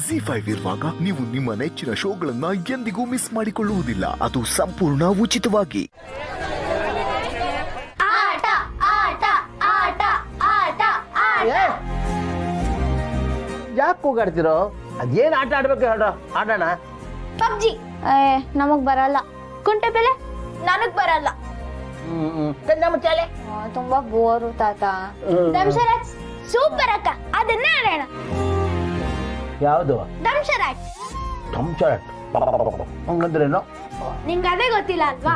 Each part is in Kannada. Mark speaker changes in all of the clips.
Speaker 1: ZEE5 ಇರುವಾಗ ನೀವು ನಿಮ್ಮ ನೆಚ್ಚಿನ ಶೋಗಳನ್ನ ಎಂದಿಗೂ ಮಿಸ್ ಮಾಡಿಕೊಳ್ಳುವುದಿಲ್ಲ. ಅದು ಸಂಪೂರ್ಣ ಉಚಿತವಾಗಿ.
Speaker 2: ಆಟ ಆಟ ಆಟ ಆಟ ಆಟ.
Speaker 3: ಯಾಕೆ ಕೂಗಾಡ್ತಿರೋ? ಅದೇನು ಆಟ ಆಡ್ಬೇಕು ಹೇಳೋ, ಆಡೋಣ.
Speaker 2: ಪಬ್ಜಿ ನಮಗ್ ಬರಲ್ಲ. ಕುಂಟೆ ಬೆಲೆ ನನಗ್ ಬರಲ್ಲ. ತುಂಬಾ ಬೋರು ತಾತ. ದಂಶರಾಜ್ ಸೂಪರ್ ಅಕ್ಕ, ಅದನ್ನ ಆಡೋಣ.
Speaker 3: ಯಾವುದು?
Speaker 2: ದಂಶರಾಜ್.
Speaker 3: ಹಂಗಂದ್ರೇನು?
Speaker 2: ನಿಂಗ ಅದೇ ಗೊತ್ತಿಲ್ಲ ಅಲ್ವಾ?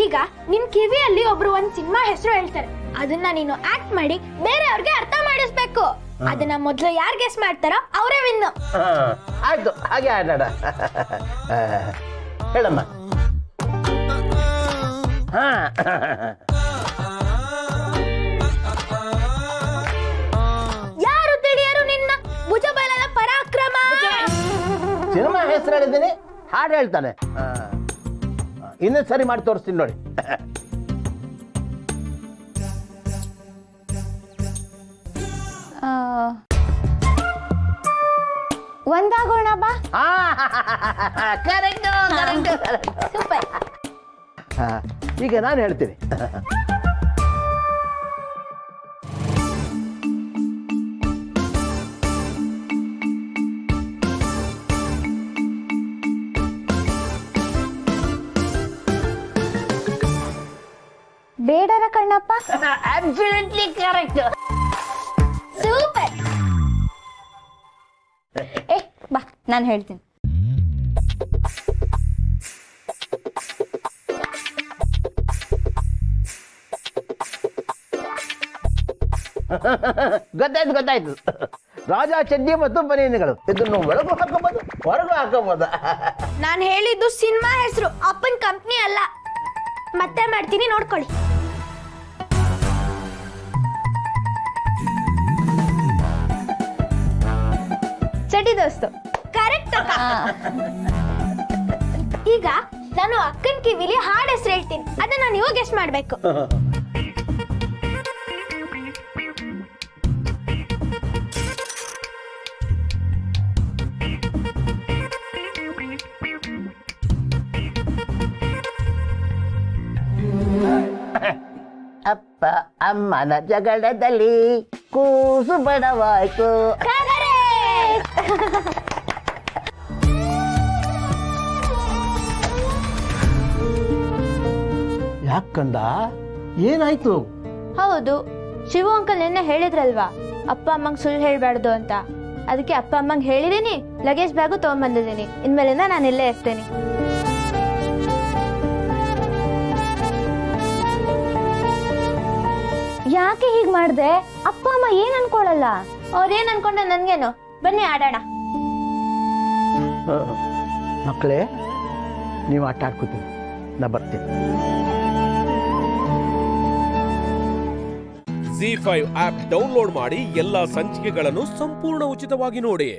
Speaker 2: ಈಗ ನಿನ್ ಕಿವಿಯಲ್ಲಿ ಒಬ್ರು ಒಂದ್ ಸಿನಿಮಾ ಹೆಸರು ಹೇಳ್ತಾರೆ, ಅದನ್ನ ನೀನು ಆಕ್ಟ್ ಮಾಡಿ ಬೇರೆಯವ್ರಿಗೆ ಅರ್ಥ ಮಾಡಿಸ್ಬೇಕು. ಅದನ್ನ ಮೊದ್ಲು ಯಾರು ಗೆಸ್ ಮಾಡ್ತಾರೋ ಅವರೇ ವಿನ್ನು.
Speaker 3: ಆಯ್ತು, ಹಾಗೆ ಆಡೋಣ. ಹೇಳಮ್ಮ.
Speaker 2: ಯಾರು ತಿಳಿಯರು ನಿನ್ನ ಭುಜಬಲದ ಪರಾಕ್ರಮ.
Speaker 3: ಸಿನಿಮಾ ಹೆಸರು ಹೇಳಿದ್ದೀನಿ, ಹಾಡು ಹೇಳ್ತಾನೆ. ಇನ್ನೂ ಸರಿ ಮಾಡಿ ತೋರಿಸ್ತೀನಿ ನೋಡಿ.
Speaker 2: ಒಂದಾಗೋಣ ಬಾ.
Speaker 3: ಕರೆಕ್ಟ್.
Speaker 2: ಸೂಪರ್.
Speaker 3: ಈಗ ನಾನು ಹೇಳ್ತೀನಿ.
Speaker 2: ಬೇಡರ ಕಣ್ಣಪ್ಪ.
Speaker 3: Absolutely correct.
Speaker 2: ಸೂಪರ್. ಬಾ, ನಾನು ಹೇಳ್ತೀನಿ.
Speaker 3: ಗೊತ್ತಾಯ್ತು. ರಾಜ ಚಡ್ಡಿ ಮತ್ತು ಬನಿಯನ್ಗಳು, ಇದನ್ನು ಒಳಗೂ ಹಾಕೋಬಹುದು, ಹೊರಗೂ ಹಾಕೋಬಹುದು.
Speaker 2: ನಾನು ಹೇಳಿದ್ದು ಸಿನಿಮಾ ಹೆಸರು, ಅಪ್ಪನ ಕಂಪ್ನಿ ಅಲ್ಲ. ಮತ್ತೆ ಮಾಡ್ತೀನಿ, ನೋಡ್ಕೊಳ್ಳಿ. ಚಡ್ಡಿ ದೋಸ್ತು. ಕರೆಕ್ಟ್. ಈಗ ನಾನು ಅಕ್ಕನ ಕಿವಿಲಿ ಹಾಡ್ ಹೆಸರು ಹೇಳ್ತೀನಿ, ಅದನ್ನ ನೀವು ಗೆಸ್ ಮಾಡ್ಬೇಕು.
Speaker 3: ಅಪ್ಪ ಅಮ್ಮನ ಜಗಳದಲ್ಲಿ ಕೂಸು ಬಡವಾಯ್ತು. ಯಾಕಂದ, ಏನಾಯ್ತು?
Speaker 2: ಹೌದು, ಶಿವು ಅಂಕಲ್ ನಿನ್ನೆ ಹೇಳಿದ್ರಲ್ವಾ ಅಪ್ಪ ಅಮ್ಮಂಗ್ ಸುಳ್ಳು ಹೇಳ್ಬಾರ್ದು ಅಂತ. ಅದಕ್ಕೆ ಅಪ್ಪ ಅಮ್ಮಂಗ್ ಹೇಳಿದೀನಿ, ಲಗೇಜ್ ಬ್ಯಾಗು ತಗೊಂಡ್ಬಂದಿದ್ದೀನಿ. ಇನ್ಮೇಲಿಂದ ನಾನು ಇಲ್ಲೇ ಇರ್ತೇನೆ. ಯಾಕೆ ಹೀಗ್ ಮಾಡ್ದೆ? ಅಪ್ಪ ಅಮ್ಮ ಏನ್ ಅನ್ಕೊಳಲ್ಲ. ಅವ್ರೇನ್ ಅನ್ಕೊಂಡ್ರೆ ನನ್ಗೇನು. ಬನ್ನಿ ಆಡೋಣ.
Speaker 3: ಮಕ್ಕಳೇ, ನೀವು ಆಟ ಆಡ್ಕೋತೀನಿ, ನಾ ಬರ್ತೀನಿ.
Speaker 4: ZEE5 ಆಪ್ ಡೌನ್ಲೋಡ್ ಮಾಡಿ ಎಲ್ಲಾ ಸಂಚಿಕೆಗಳನ್ನು ಸಂಪೂರ್ಣ ಉಚಿತವಾಗಿ ನೋಡಿ.